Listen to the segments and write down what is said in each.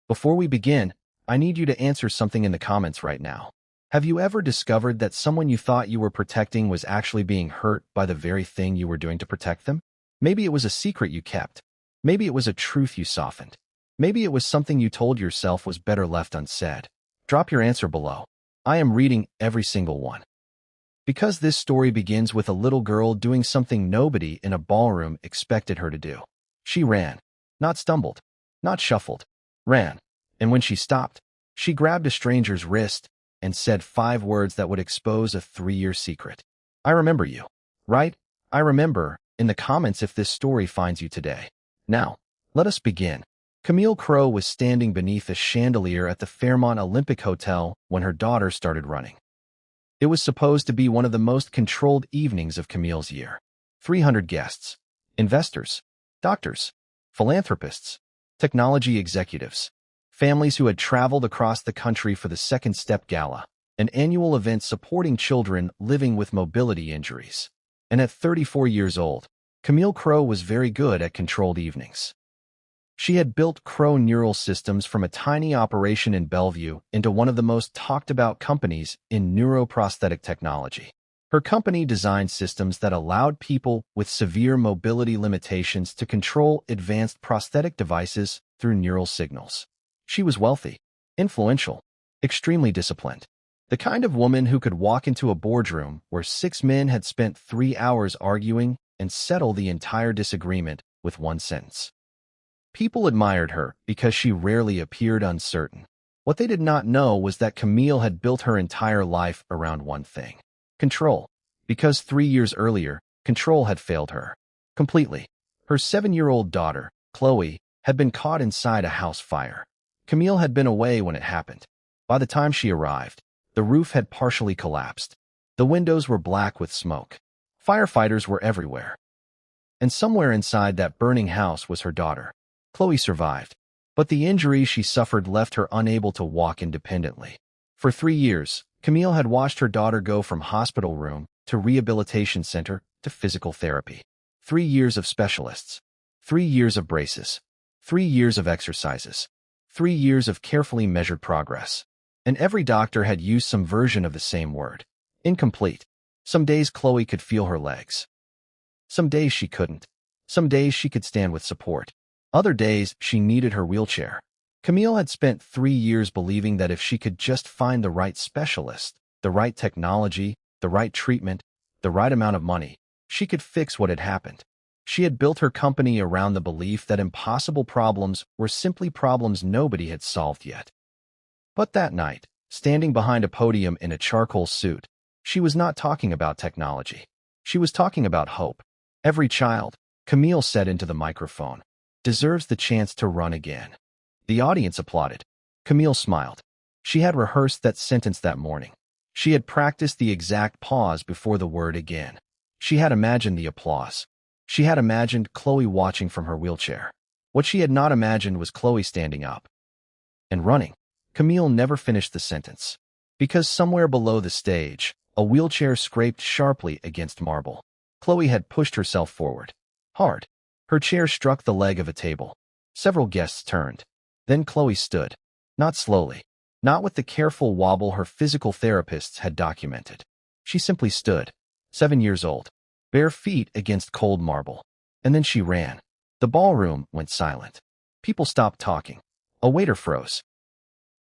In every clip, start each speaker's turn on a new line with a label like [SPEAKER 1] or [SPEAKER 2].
[SPEAKER 1] Before we begin, I need you to answer something in the comments right now. Have you ever discovered that someone you thought you were protecting was actually being hurt by the very thing you were doing to protect them? Maybe it was a secret you kept. Maybe it was a truth you softened. Maybe it was something you told yourself was better left unsaid. Drop your answer below. I am reading every single one. Because this story begins with a little girl doing something nobody in a ballroom expected her to do. She ran. Not stumbled. Not shuffled. Ran. And when she stopped, she grabbed a stranger's wrist and said 5 words that would expose a 3-year secret. I remember you. Right? I remember. In the comments if this story finds you today. Now, let us begin. Camille Crowe was standing beneath a chandelier at the Fairmont Olympic Hotel when her daughter started running. It was supposed to be one of the most controlled evenings of Camille's year. 300 guests. Investors. Doctors. Philanthropists. Technology executives. Families who had traveled across the country for the Second Step Gala, an annual event supporting children living with mobility injuries. And at 34 years old, Camille Crowe was very good at controlled evenings. She had built Crowe Neural Systems from a tiny operation in Bellevue into one of the most talked-about companies in neuroprosthetic technology. Her company designed systems that allowed people with severe mobility limitations to control advanced prosthetic devices through neural signals. She was wealthy, influential, extremely disciplined. The kind of woman who could walk into a boardroom where 6 men had spent 3 hours arguing and settle the entire disagreement with one sentence. People admired her because she rarely appeared uncertain. What they did not know was that Camille had built her entire life around one thing: control. Because 3 years earlier, control had failed her. Completely. Her 7-year-old daughter, Chloe, had been caught inside a house fire. Camille had been away when it happened. By the time she arrived, the roof had partially collapsed. The windows were black with smoke. Firefighters were everywhere. And somewhere inside that burning house was her daughter. Chloe survived, but the injuries she suffered left her unable to walk independently. For 3 years, Camille had watched her daughter go from hospital room to rehabilitation center to physical therapy. 3 years of specialists. 3 years of braces. 3 years of exercises. 3 years of carefully measured progress. And every doctor had used some version of the same word: incomplete. Some days Chloe could feel her legs. Some days she couldn't. Some days she could stand with support. Other days she needed her wheelchair. Camille had spent 3 years believing that if she could just find the right specialist, the right technology, the right treatment, the right amount of money, she could fix what had happened. She had built her company around the belief that impossible problems were simply problems nobody had solved yet. But that night, standing behind a podium in a charcoal suit, she was not talking about technology. She was talking about hope. Every child, Camille said into the microphone, deserves the chance to run again. The audience applauded. Camille smiled. She had rehearsed that sentence that morning. She had practiced the exact pause before the word again. She had imagined the applause. She had imagined Chloe watching from her wheelchair. What she had not imagined was Chloe standing up and running. Camille never finished the sentence, because somewhere below the stage, a wheelchair scraped sharply against marble. Chloe had pushed herself forward. Hard. Her chair struck the leg of a table. Several guests turned. Then Chloe stood. Not slowly. Not with the careful wobble her physical therapists had documented. She simply stood. 7 years old. Bare feet against cold marble. And then she ran. The ballroom went silent. People stopped talking. A waiter froze.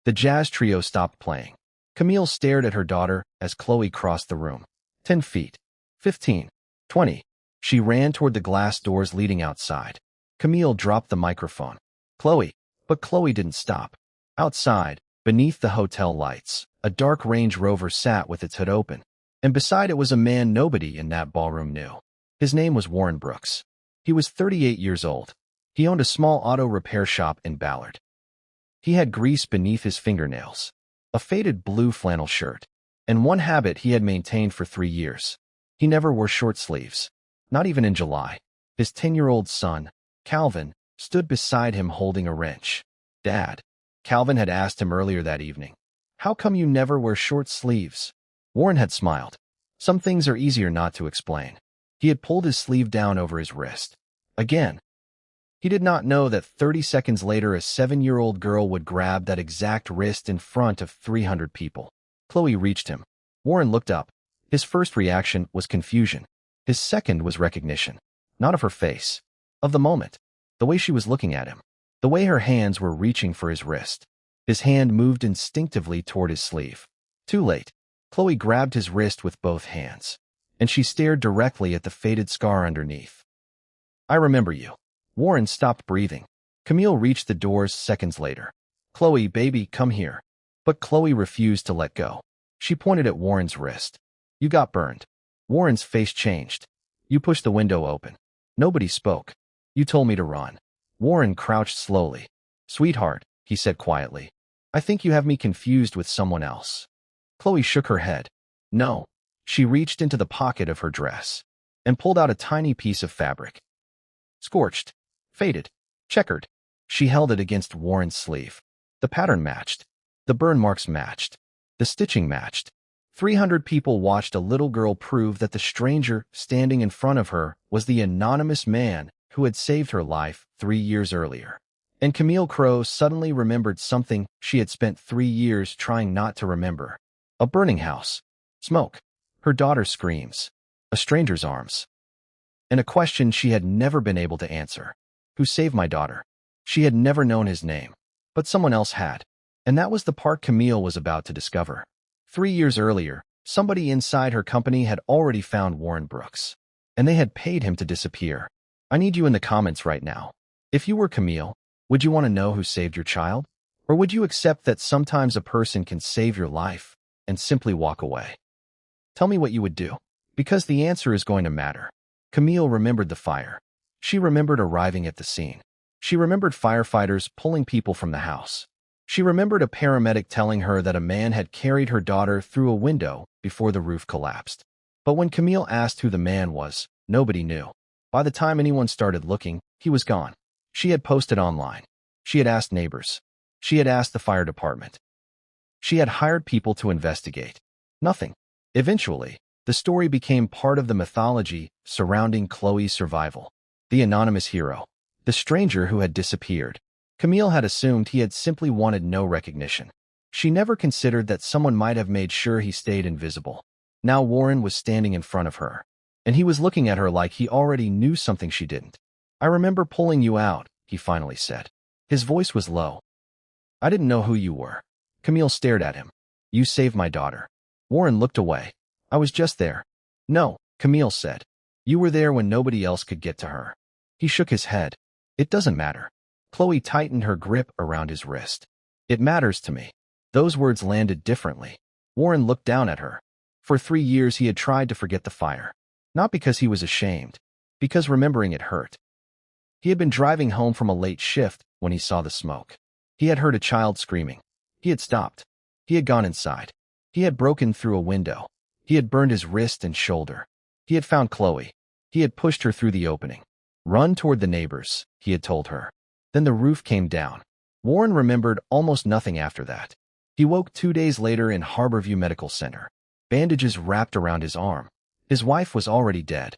[SPEAKER 1] The jazz trio stopped playing. Camille stared at her daughter as Chloe crossed the room. 10 feet. 15. 20. She ran toward the glass doors leading outside. Camille dropped the microphone. Chloe. But Chloe didn't stop. Outside, beneath the hotel lights, a dark Range Rover sat with its hood open. And beside it was a man nobody in that ballroom knew. His name was Warren Brooks. He was 38 years old. He owned a small auto repair shop in Ballard. He had grease beneath his fingernails, a faded blue flannel shirt, and one habit he had maintained for 3 years. He never wore short sleeves, not even in July. His 10-year-old son, Calvin, stood beside him holding a wrench. "Dad," Calvin had asked him earlier that evening, "how come you never wear short sleeves?" Warren had smiled. Some things are easier not to explain. He had pulled his sleeve down over his wrist. Again. He did not know that 30 seconds later a 7-year-old girl would grab that exact wrist in front of 300 people. Chloe reached him. Warren looked up. His first reaction was confusion. His second was recognition. Not of her face. Of the moment. The way she was looking at him. The way her hands were reaching for his wrist. His hand moved instinctively toward his sleeve. Too late. Chloe grabbed his wrist with both hands. And she stared directly at the faded scar underneath. I remember you. Warren stopped breathing. Camille reached the doors seconds later. Chloe, baby, come here. But Chloe refused to let go. She pointed at Warren's wrist. You got burned. Warren's face changed. You pushed the window open. Nobody spoke. You told me to run. Warren crouched slowly. Sweetheart, he said quietly. I think you have me confused with someone else. Chloe shook her head. No. She reached into the pocket of her dress and pulled out a tiny piece of fabric. Scorched. Faded. Checkered. She held it against Warren's sleeve. The pattern matched. The burn marks matched. The stitching matched. 300 people watched a little girl prove that the stranger standing in front of her was the anonymous man who had saved her life 3 years earlier. And Camille Crowe suddenly remembered something she had spent 3 years trying not to remember. A burning house. Smoke. Her daughter's screams. A stranger's arms. And a question she had never been able to answer. Who saved my daughter? She had never known his name. But someone else had. And that was the part Camille was about to discover. 3 years earlier, somebody inside her company had already found Warren Brooks. And they had paid him to disappear. I need you in the comments right now. If you were Camille, would you want to know who saved your child? Or would you accept that sometimes a person can save your life and simply walk away? Tell me what you would do. Because the answer is going to matter. Camille remembered the fire. She remembered arriving at the scene. She remembered firefighters pulling people from the house. She remembered a paramedic telling her that a man had carried her daughter through a window before the roof collapsed. But when Camille asked who the man was, nobody knew. By the time anyone started looking, he was gone. She had posted online. She had asked neighbors. She had asked the fire department. She had hired people to investigate. Nothing. Eventually, the story became part of the mythology surrounding Chloe's survival. The anonymous hero. The stranger who had disappeared. Camille had assumed he had simply wanted no recognition. She never considered that someone might have made sure he stayed invisible. Now Warren was standing in front of her. And he was looking at her like he already knew something she didn't. I remember pulling you out, he finally said. His voice was low. I didn't know who you were. Camille stared at him. You saved my daughter. Warren looked away. I was just there. No, Camille said. You were there when nobody else could get to her. He shook his head. It doesn't matter. Chloe tightened her grip around his wrist. It matters to me. Those words landed differently. Warren looked down at her. For 3 years he had tried to forget the fire. Not because he was ashamed. Because remembering it hurt. He had been driving home from a late shift when he saw the smoke. He had heard a child screaming. He had stopped. He had gone inside. He had broken through a window. He had burned his wrist and shoulder. He had found Chloe. He had pushed her through the opening. Run toward the neighbors, he had told her. Then the roof came down. Warren remembered almost nothing after that. He woke 2 days later in Harborview Medical Center. Bandages wrapped around his arm. His wife was already dead.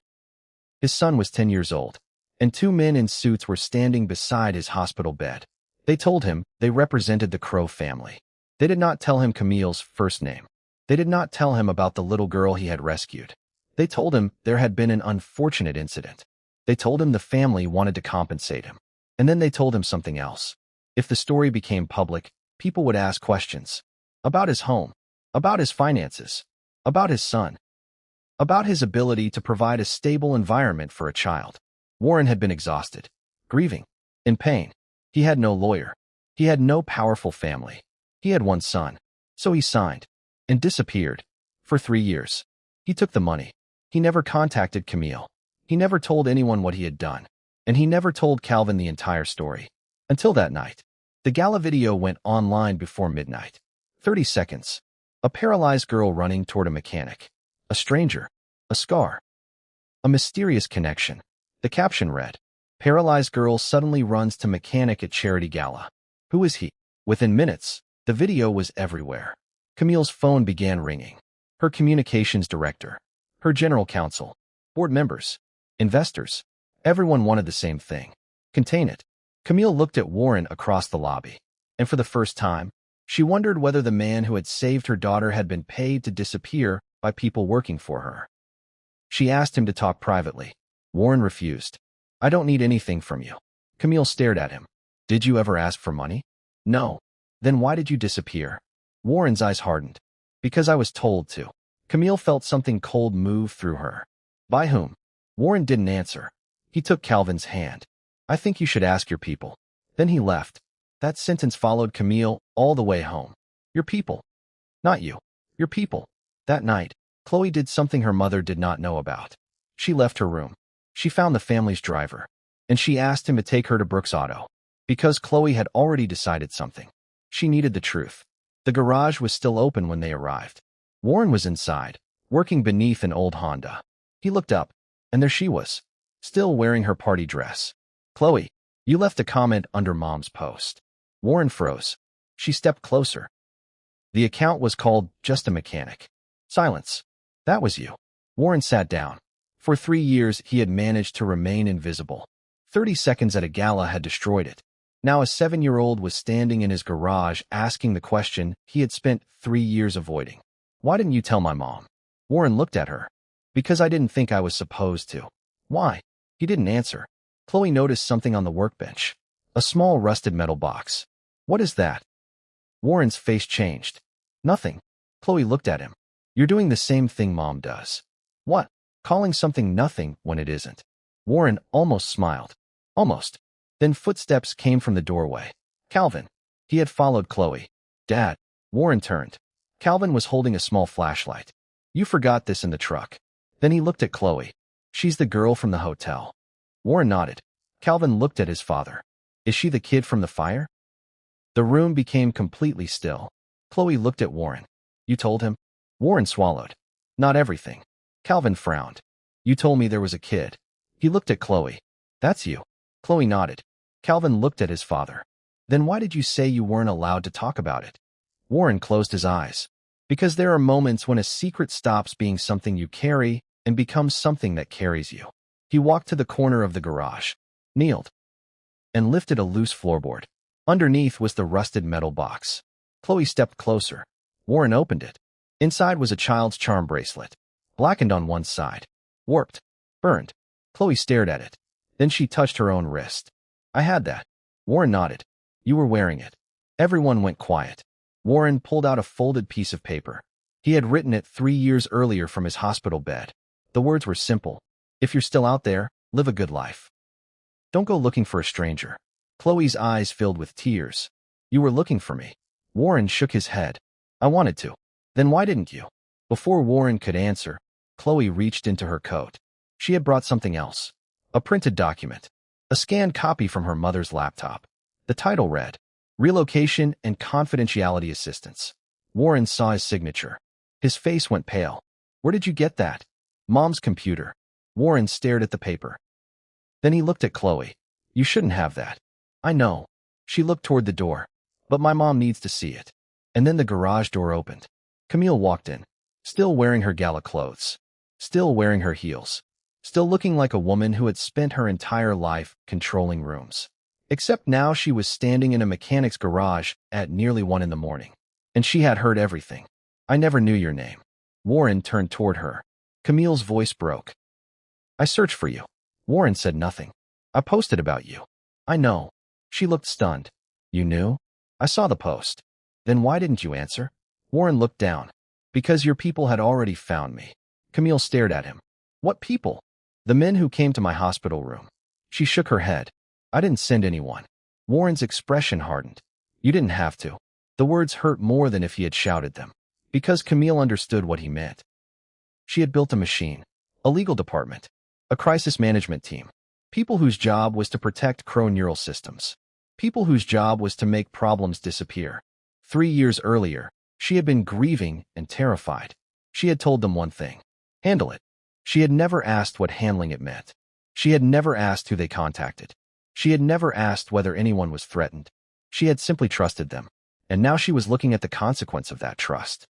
[SPEAKER 1] His son was 10 years old. And 2 men in suits were standing beside his hospital bed. They told him they represented the Crowe family. They did not tell him Camille's first name. They did not tell him about the little girl he had rescued. They told him there had been an unfortunate incident. They told him the family wanted to compensate him. And then they told him something else. If the story became public, people would ask questions. About his home. About his finances. About his son. About his ability to provide a stable environment for a child. Warren had been exhausted. Grieving. In pain. He had no lawyer. He had no powerful family. He had one son. So he signed. And disappeared. For 3 years. He took the money. He never contacted Camille. He never told anyone what he had done. And he never told Calvin the entire story. Until that night. The gala video went online before midnight. 30 seconds. A paralyzed girl running toward a mechanic. A stranger. A scar. A mysterious connection. The caption read, Paralyzed girl suddenly runs to mechanic at charity gala. Who is he? Within minutes, the video was everywhere. Camille's phone began ringing. Her communications director. Her general counsel. Board members. Investors. Everyone wanted the same thing. Contain it. Camille looked at Warren across the lobby, and for the first time, she wondered whether the man who had saved her daughter had been paid to disappear by people working for her. She asked him to talk privately. Warren refused. I don't need anything from you. Camille stared at him. Did you ever ask for money? No. Then why did you disappear? Warren's eyes hardened. Because I was told to. Camille felt something cold move through her. By whom? Warren didn't answer. He took Calvin's hand. I think you should ask your people. Then he left. That sentence followed Camille all the way home. Your people. Not you. Your people. That night, Chloe did something her mother did not know about. She left her room. She found the family's driver, and she asked him to take her to Brooks Auto. Because Chloe had already decided something. She needed the truth. The garage was still open when they arrived. Warren was inside, working beneath an old Honda. He looked up, and there she was, still wearing her party dress. Chloe, you left a comment under Mom's post. Warren froze. She stepped closer. The account was called Just a Mechanic. Silence. That was you. Warren sat down. For 3 years, he had managed to remain invisible. 30 seconds at a gala had destroyed it. Now a 7-year-old was standing in his garage asking the question he had spent 3 years avoiding. Why didn't you tell my mom? Warren looked at her. Because I didn't think I was supposed to. Why? He didn't answer. Chloe noticed something on the workbench. A small rusted metal box. What is that? Warren's face changed. Nothing. Chloe looked at him. You're doing the same thing Mom does. What? Calling something nothing when it isn't. Warren almost smiled. Almost. Then footsteps came from the doorway. Calvin. He had followed Chloe. Dad. Warren turned. Calvin was holding a small flashlight. You forgot this in the truck. Then he looked at Chloe. She's the girl from the hotel. Warren nodded. Calvin looked at his father. Is she the kid from the fire? The room became completely still. Chloe looked at Warren. You told him? Warren swallowed. Not everything. Calvin frowned. You told me there was a kid. He looked at Chloe. That's you. Chloe nodded. Calvin looked at his father. Then why did you say you weren't allowed to talk about it? Warren closed his eyes. Because there are moments when a secret stops being something you carry and becomes something that carries you. He walked to the corner of the garage, kneeled, and lifted a loose floorboard. Underneath was the rusted metal box. Chloe stepped closer. Warren opened it. Inside was a child's charm bracelet, blackened on one side, warped, burned. Chloe stared at it. Then she touched her own wrist. I had that. Warren nodded. You were wearing it. Everyone went quiet. Warren pulled out a folded piece of paper. He had written it 3 years earlier from his hospital bed. The words were simple. If you're still out there, live a good life. Don't go looking for a stranger. Chloe's eyes filled with tears. You were looking for me. Warren shook his head. I wanted to. Then why didn't you? Before Warren could answer, Chloe reached into her coat. She had brought something else. A printed document. A scanned copy from her mother's laptop. The title read, Relocation and Confidentiality Assistance. Warren saw his signature. His face went pale. Where did you get that? Mom's computer. Warren stared at the paper. Then he looked at Chloe. You shouldn't have that. I know. She looked toward the door. But my mom needs to see it. And then the garage door opened. Camille walked in, still wearing her gala clothes, still wearing her heels, still looking like a woman who had spent her entire life controlling rooms. Except now she was standing in a mechanic's garage at nearly 1 in the morning. And she had heard everything. I never knew your name. Warren turned toward her. Camille's voice broke. I searched for you. Warren said nothing. I posted about you. I know. She looked stunned. You knew? I saw the post. Then why didn't you answer? Warren looked down. Because your people had already found me. Camille stared at him. What people? The men who came to my hospital room. She shook her head. I didn't send anyone. Warren's expression hardened. You didn't have to. The words hurt more than if he had shouted them. Because Camille understood what he meant. She had built a machine, a legal department, a crisis management team, people whose job was to protect Crow neural systems, people whose job was to make problems disappear. 3 years earlier, she had been grieving and terrified. She had told them one thing. Handle it. She had never asked what handling it meant. She had never asked who they contacted. She had never asked whether anyone was threatened. She had simply trusted them. And now she was looking at the consequence of that trust.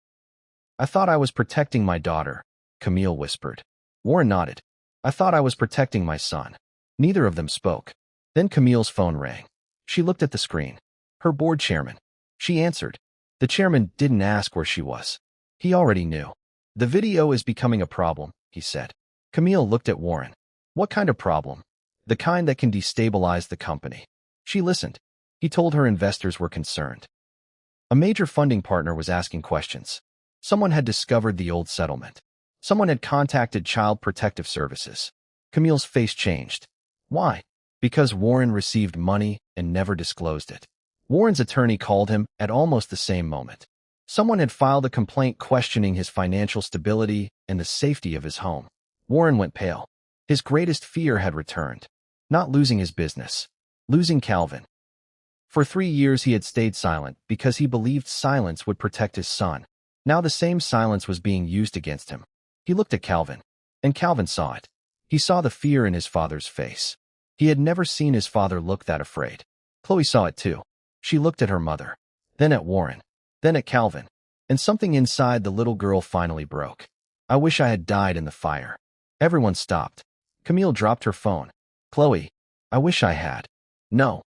[SPEAKER 1] I thought I was protecting my daughter, Camille whispered. Warren nodded. I thought I was protecting my son. Neither of them spoke. Then Camille's phone rang. She looked at the screen. Her board chairman. She answered. The chairman didn't ask where she was. He already knew. The video is becoming a problem, he said. Camille looked at Warren. What kind of problem? The kind that can destabilize the company. She listened. He told her investors were concerned. A major funding partner was asking questions. Someone had discovered the old settlement. Someone had contacted Child Protective Services. Camille's face changed. Why? Because Warren received money and never disclosed it. Warren's attorney called him at almost the same moment. Someone had filed a complaint questioning his financial stability and the safety of his home. Warren went pale. His greatest fear had returned. Not losing his business. Losing Calvin. For 3 years he had stayed silent because he believed silence would protect his son. Now the same silence was being used against him. He looked at Calvin, and Calvin saw it. He saw the fear in his father's face. He had never seen his father look that afraid. Chloe saw it too. She looked at her mother, then at Warren, then at Calvin, and something inside the little girl finally broke. I wish I had died in the fire. Everyone stopped. Camille dropped her phone. Chloe, I wish I had. No.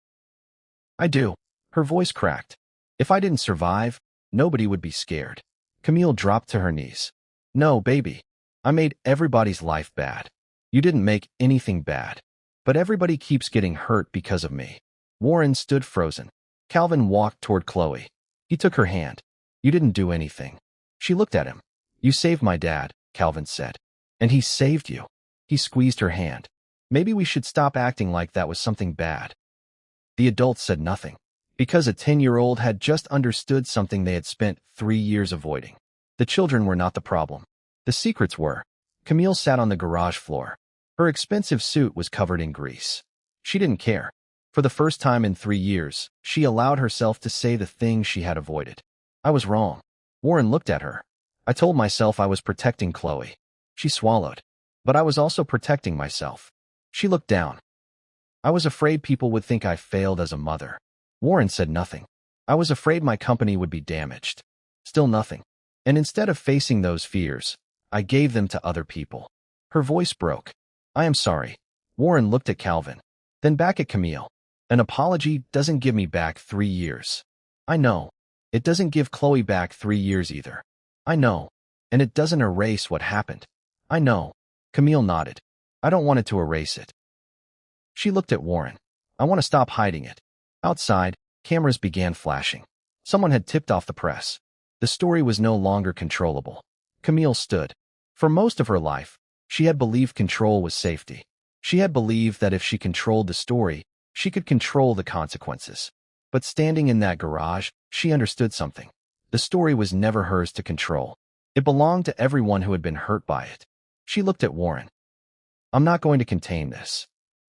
[SPEAKER 1] I do. Her voice cracked. If I didn't survive, nobody would be scared. Camille dropped to her knees. No, baby. I made everybody's life bad. You didn't make anything bad. But everybody keeps getting hurt because of me. Warren stood frozen. Calvin walked toward Chloe. He took her hand. You didn't do anything. She looked at him. You saved my dad, Calvin said. And he saved you. He squeezed her hand. Maybe we should stop acting like that was something bad. The adults said nothing, because a 10-year-old had just understood something they had spent 3 years avoiding. The children were not the problem. The secrets were. Camille sat on the garage floor. Her expensive suit was covered in grease. She didn't care. For the first time in 3 years, she allowed herself to say the things she had avoided. I was wrong. Warren looked at her. I told myself I was protecting Chloe. She swallowed. But I was also protecting myself. She looked down. I was afraid people would think I failed as a mother. Warren said nothing. I was afraid my company would be damaged. Still nothing. And instead of facing those fears, I gave them to other people. Her voice broke. I am sorry. Warren looked at Calvin, then back at Camille. An apology doesn't give me back 3 years. I know. It doesn't give Chloe back 3 years either. I know. And it doesn't erase what happened. I know. Camille nodded. I don't want it to erase it. She looked at Warren. I want to stop hiding it. Outside, cameras began flashing. Someone had tipped off the press. The story was no longer controllable. Camille stood. For most of her life, she had believed control was safety. She had believed that if she controlled the story, she could control the consequences. But standing in that garage, she understood something. The story was never hers to control. It belonged to everyone who had been hurt by it. She looked at Warren. I'm not going to contain this.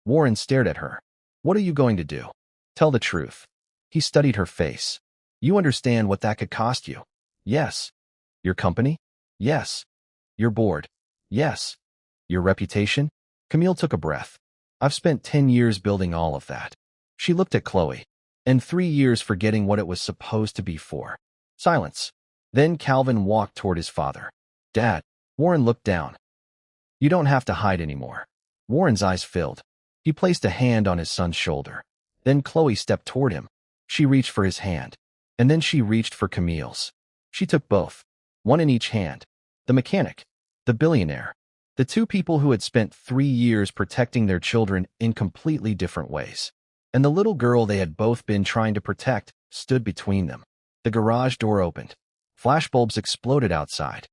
[SPEAKER 1] Warren stared at her. What are you going to do? Tell the truth. He studied her face. You understand what that could cost you? Yes. Your company? Yes. Your board? Yes. Your reputation? Camille took a breath. I've spent 10 years building all of that. She looked at Chloe. And 3 years forgetting what it was supposed to be for. Silence. Then Calvin walked toward his father. Dad. Warren looked down. You don't have to hide anymore. Warren's eyes filled. He placed a hand on his son's shoulder. Then Chloe stepped toward him. She reached for his hand. And then she reached for Camille's. She took both. One in each hand. The mechanic. The billionaire. The two people who had spent 3 years protecting their children in completely different ways. And the little girl they had both been trying to protect stood between them. The garage door opened. Flashbulbs exploded outside.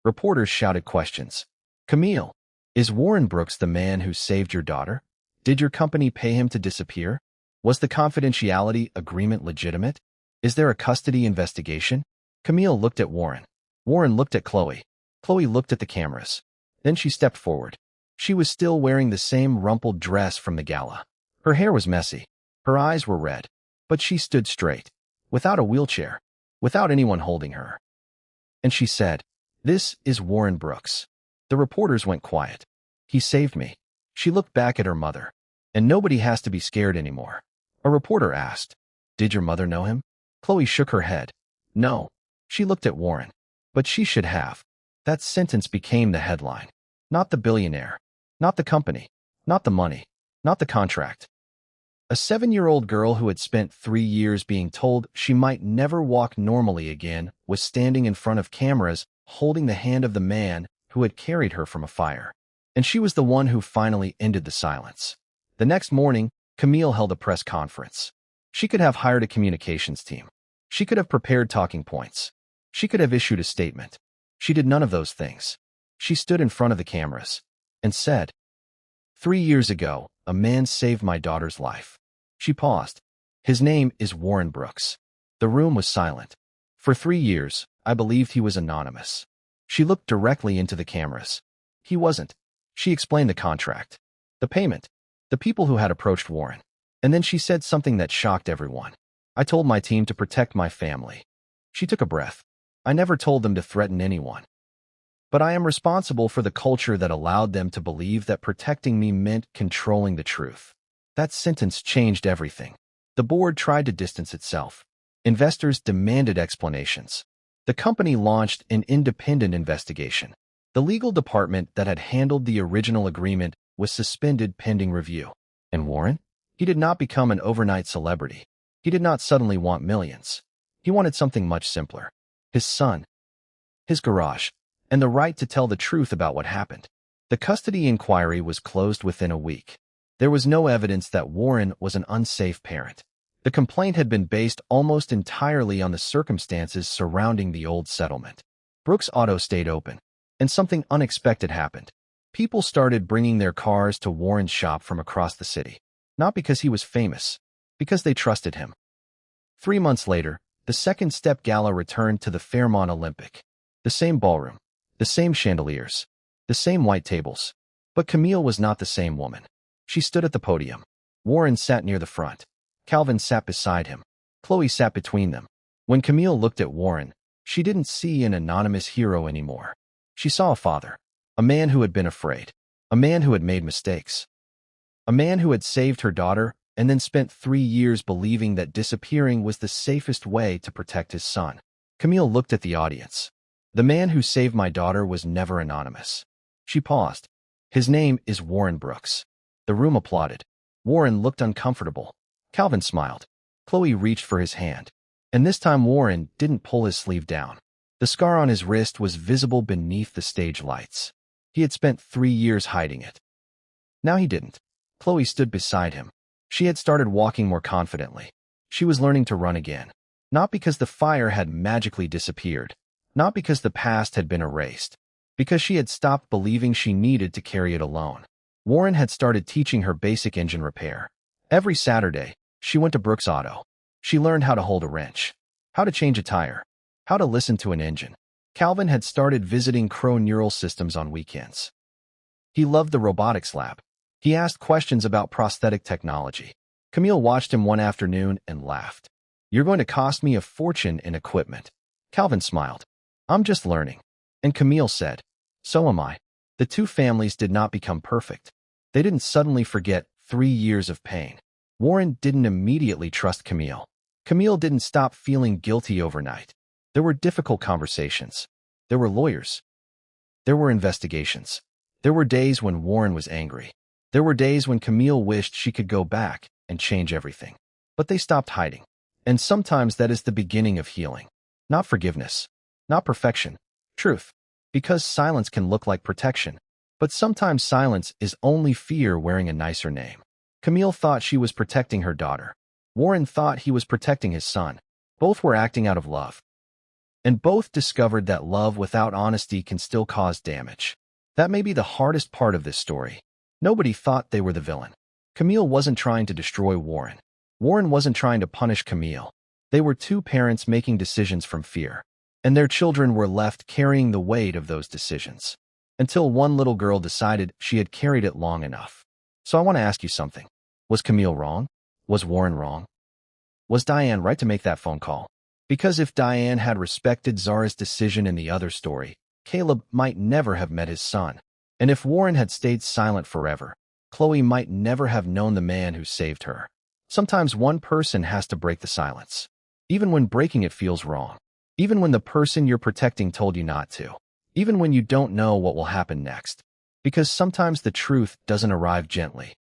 [SPEAKER 1] Reporters shouted questions. Camille, is Warren Brooks the man who saved your daughter? Did your company pay him to disappear? Was the confidentiality agreement legitimate? Is there a custody investigation? Camille looked at Warren. Warren looked at Chloe. Chloe looked at the cameras. Then she stepped forward. She was still wearing the same rumpled dress from the gala. Her hair was messy. Her eyes were red. But she stood straight. Without a wheelchair. Without anyone holding her. And she said, "This is Warren Brooks." The reporters went quiet. He saved me. She looked back at her mother. And nobody has to be scared anymore. A reporter asked, "Did your mother know him?" Chloe shook her head. No. She looked at Warren. But she should have. That sentence became the headline. Not the billionaire. Not the company. Not the money. Not the contract. A 7-year-old girl who had spent 3 years being told she might never walk normally again was standing in front of cameras holding the hand of the man who had carried her from a fire. And she was the one who finally ended the silence. The next morning, Camille held a press conference. She could have hired a communications team. She could have prepared talking points. She could have issued a statement. She did none of those things. She stood in front of the cameras and said, "3 years ago, a man saved my daughter's life." She paused. "His name is Warren Brooks." The room was silent. "For 3 years, I believed he was anonymous." She looked directly into the cameras. "He wasn't." She explained the contract, the payment, the people who had approached Warren. And then she said something that shocked everyone. "I told my team to protect my family." She took a breath. "I never told them to threaten anyone. But I am responsible for the culture that allowed them to believe that protecting me meant controlling the truth." That sentence changed everything. The board tried to distance itself. Investors demanded explanations. The company launched an independent investigation. The legal department that had handled the original agreement was suspended pending review. And Warren? He did not become an overnight celebrity. He did not suddenly want millions. He wanted something much simpler. His son, his garage, and the right to tell the truth about what happened. The custody inquiry was closed within a week. There was no evidence that Warren was an unsafe parent. The complaint had been based almost entirely on the circumstances surrounding the old settlement. Brooks' auto stayed open, and something unexpected happened. People started bringing their cars to Warren's shop from across the city, not because he was famous, because they trusted him. 3 months later, the Second Step Gala returned to the Fairmont Olympic. The same ballroom, the same chandeliers, the same white tables. But Camille was not the same woman. She stood at the podium. Warren sat near the front. Calvin sat beside him. Chloe sat between them. When Camille looked at Warren, she didn't see an anonymous hero anymore. She saw a father, a man who had been afraid, a man who had made mistakes, a man who had saved her daughter and then spent 3 years believing that disappearing was the safest way to protect his son. Camille looked at the audience. "The man who saved my daughter was never anonymous." She paused. "His name is Warren Brooks." The room applauded. Warren looked uncomfortable. Calvin smiled. Chloe reached for his hand. And this time Warren didn't pull his sleeve down. The scar on his wrist was visible beneath the stage lights. He had spent 3 years hiding it. Now he didn't. Chloe stood beside him. She had started walking more confidently. She was learning to run again. Not because the fire had magically disappeared. Not because the past had been erased. Because she had stopped believing she needed to carry it alone. Warren had started teaching her basic engine repair. Every Saturday, she went to Brooks Auto. She learned how to hold a wrench, how to change a tire, how to listen to an engine. Calvin had started visiting Crow Neural Systems on weekends. He loved the robotics lab. He asked questions about prosthetic technology. Camille watched him one afternoon and laughed. "You're going to cost me a fortune in equipment." Calvin smiled. "I'm just learning." And Camille said, "So am I." The two families did not become perfect. They didn't suddenly forget 3 years of pain. Warren didn't immediately trust Camille. Camille didn't stop feeling guilty overnight. There were difficult conversations. There were lawyers. There were investigations. There were days when Warren was angry. There were days when Camille wished she could go back and change everything. But they stopped hiding. And sometimes that is the beginning of healing. Not forgiveness. Not perfection. Truth. Because silence can look like protection. But sometimes silence is only fear wearing a nicer name. Camille thought she was protecting her daughter. Warren thought he was protecting his son. Both were acting out of love. And both discovered that love without honesty can still cause damage. That may be the hardest part of this story. Nobody thought they were the villain. Camille wasn't trying to destroy Warren. Warren wasn't trying to punish Camille. They were two parents making decisions from fear. And their children were left carrying the weight of those decisions. Until one little girl decided she had carried it long enough. So I want to ask you something. Was Camille wrong? Was Warren wrong? Was Diane right to make that phone call? Because if Diane had respected Zara's decision in the other story, Caleb might never have met his son. And if Warren had stayed silent forever, Chloe might never have known the man who saved her. Sometimes one person has to break the silence. Even when breaking it feels wrong. Even when the person you're protecting told you not to. Even when you don't know what will happen next. Because sometimes the truth doesn't arrive gently.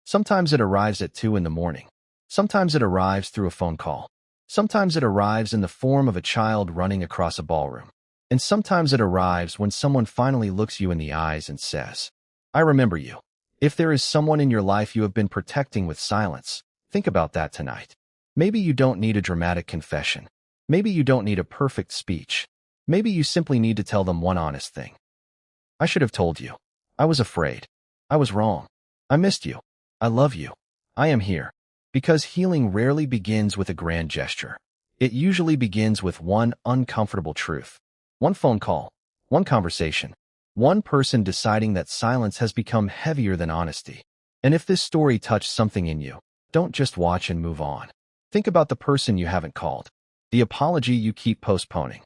[SPEAKER 1] Sometimes it arrives at 2 in the morning. Sometimes it arrives through a phone call. Sometimes it arrives in the form of a child running across a ballroom. And sometimes it arrives when someone finally looks you in the eyes and says, "I remember you." If there is someone in your life you have been protecting with silence, think about that tonight. Maybe you don't need a dramatic confession. Maybe you don't need a perfect speech. Maybe you simply need to tell them one honest thing. "I should have told you. I was afraid. I was wrong. I missed you. I love you. I am here." Because healing rarely begins with a grand gesture. It usually begins with one uncomfortable truth. One phone call. One conversation. One person deciding that silence has become heavier than honesty. And if this story touched something in you, don't just watch and move on. Think about the person you haven't called. The apology you keep postponing.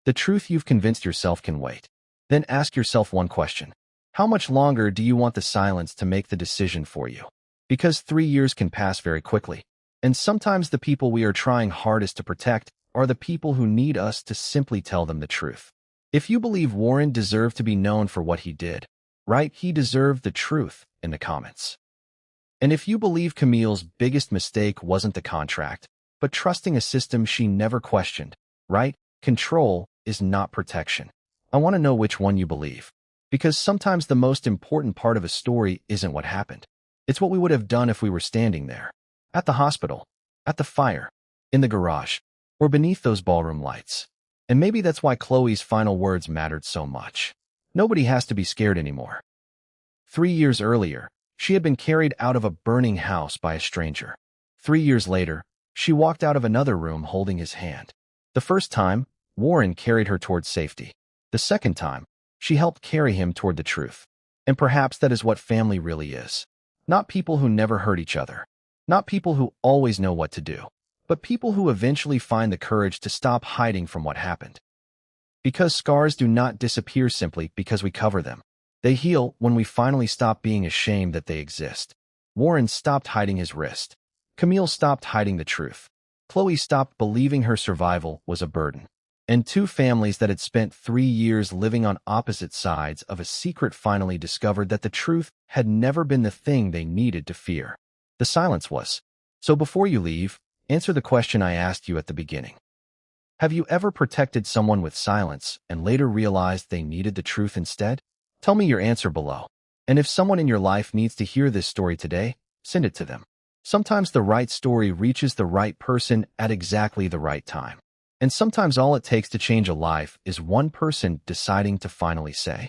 [SPEAKER 1] The truth you've convinced yourself can wait. Then ask yourself one question. How much longer do you want the silence to make the decision for you? Because 3 years can pass very quickly. And sometimes the people we are trying hardest to protect are the people who need us to simply tell them the truth. If you believe Warren deserved to be known for what he did, write "he deserved the truth" in the comments. And if you believe Camille's biggest mistake wasn't the contract, but trusting a system she never questioned, write "control is not protection." I want to know which one you believe. Because sometimes the most important part of a story isn't what happened. It's what we would have done if we were standing there. At the hospital. At the fire. In the garage. Or beneath those ballroom lights. And maybe that's why Chloe's final words mattered so much. Nobody has to be scared anymore. 3 years earlier, she had been carried out of a burning house by a stranger. 3 years later, she walked out of another room holding his hand. The first time, Warren carried her toward safety. The second time, she helped carry him toward the truth. And perhaps that is what family really is. Not people who never hurt each other. Not people who always know what to do. But people who eventually find the courage to stop hiding from what happened. Because scars do not disappear simply because we cover them. They heal when we finally stop being ashamed that they exist. Warren stopped hiding his wrist. Camille stopped hiding the truth. Chloe stopped believing her survival was a burden. And 2 families that had spent 3 years living on opposite sides of a secret finally discovered that the truth had never been the thing they needed to fear. The silence was. So before you leave, answer the question I asked you at the beginning. Have you ever protected someone with silence and later realized they needed the truth instead? Tell me your answer below. And if someone in your life needs to hear this story today, send it to them. Sometimes the right story reaches the right person at exactly the right time. And sometimes all it takes to change a life is one person deciding to finally say,